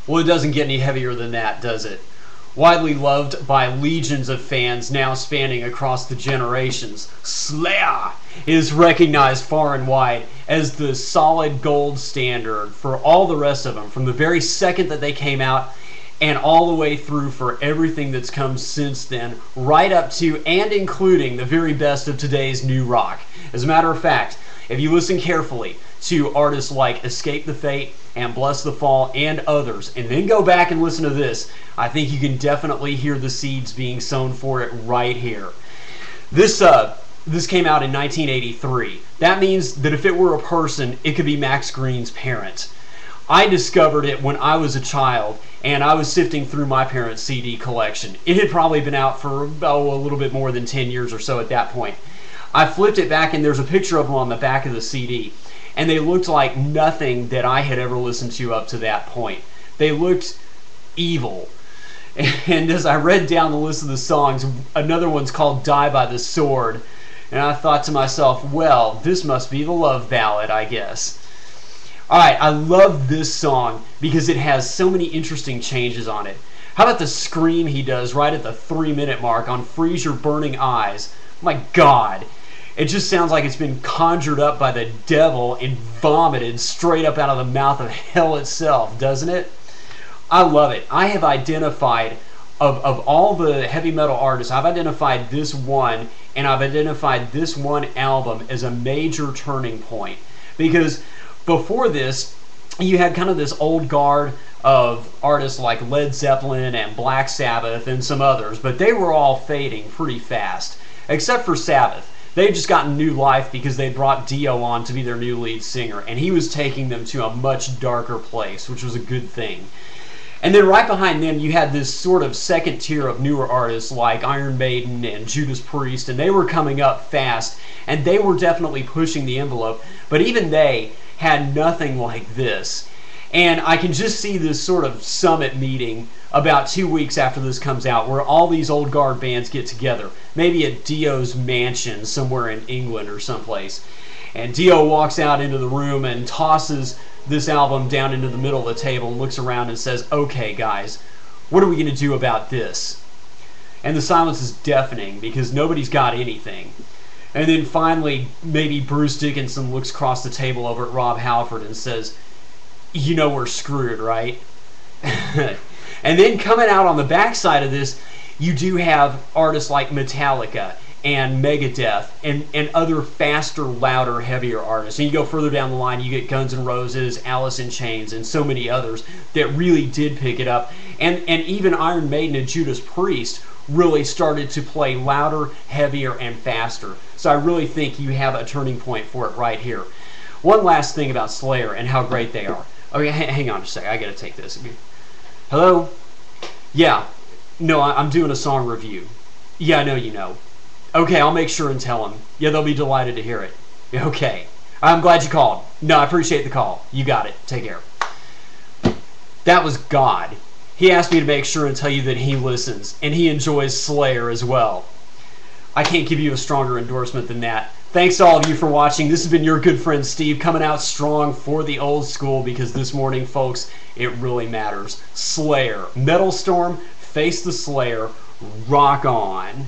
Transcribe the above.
Well, it doesn't get any heavier than that, does it? Widely loved by legions of fans now spanning across the generations, Slayer is recognized far and wide as the solid gold standard for all the rest of them, from the very second that they came out and all the way through for everything that's come since then, right up to and including the very best of today's new rock. As a matter of fact, if you listen carefully to artists like Escape the Fate and Bless the Fall and others, and then go back and listen to this, I think you can definitely hear the seeds being sown for it right here. This came out in 1983. That means that if it were a person, it could be Max Green's parent. I discovered it when I was a child, and I was sifting through my parents' CD collection. It had probably been out for a little bit more than 10 years or so at that point. I flipped it back, and there's a picture of them on the back of the CD, and they looked like nothing that I had ever listened to up to that point. They looked evil. And as I read down the list of the songs, another one's called Die by the Sword, and I thought to myself, well, this must be the love ballad, I guess. Alright, I love this song because it has so many interesting changes on it. How about the scream he does right at the 3-minute mark on Freeze Your Burning Eyes? My God, it just sounds like it's been conjured up by the devil and vomited straight up out of the mouth of hell itself, doesn't it? I love it. I have identified, of all the heavy metal artists, I've identified this one, and I've identified this one album as a major turning point. Because before this, you had kind of this old guard of artists like Led Zeppelin and Black Sabbath and some others, but they were all fading pretty fast, except for Sabbath. They'd just gotten new life because they brought Dio on to be their new lead singer, and he was taking them to a much darker place, which was a good thing. And then right behind them, you had this sort of second tier of newer artists like Iron Maiden and Judas Priest, and they were coming up fast, and they were definitely pushing the envelope, but even they had nothing like this. And I can just see this sort of summit meeting about 2 weeks after this comes out, where all these old guard bands get together, maybe at Dio's mansion somewhere in England or someplace. And Dio walks out into the room and tosses this album down into the middle of the table and looks around and says, okay guys, what are we going to do about this? And the silence is deafening because nobody's got anything. And then finally, maybe Bruce Dickinson looks across the table over at Rob Halford and says, you know we're screwed, right? And then coming out on the backside of this, you do have artists like Metallica and Megadeth and other faster, louder, heavier artists. And you go further down the line, you get Guns N' Roses, Alice in Chains, and so many others that really did pick it up. And even Iron Maiden and Judas Priest really started to play louder, heavier, and faster. So I really think you have a turning point for it right here. One last thing about Slayer and how great they are. Okay, hang on a second. I gotta take this. Hello? Yeah. No, I'm doing a song review. Yeah, I know you know. Okay, I'll make sure and tell them. Yeah, they'll be delighted to hear it. Okay. I'm glad you called. No, I appreciate the call. You got it. Take care. That was God. He asked me to make sure and tell you that he listens, and he enjoys Slayer as well. I can't give you a stronger endorsement than that. Thanks to all of you for watching. This has been your good friend Steve, coming out strong for the old school, because this morning, folks, it really matters. Slayer. Metal Storm, Face the Slayer, rock on.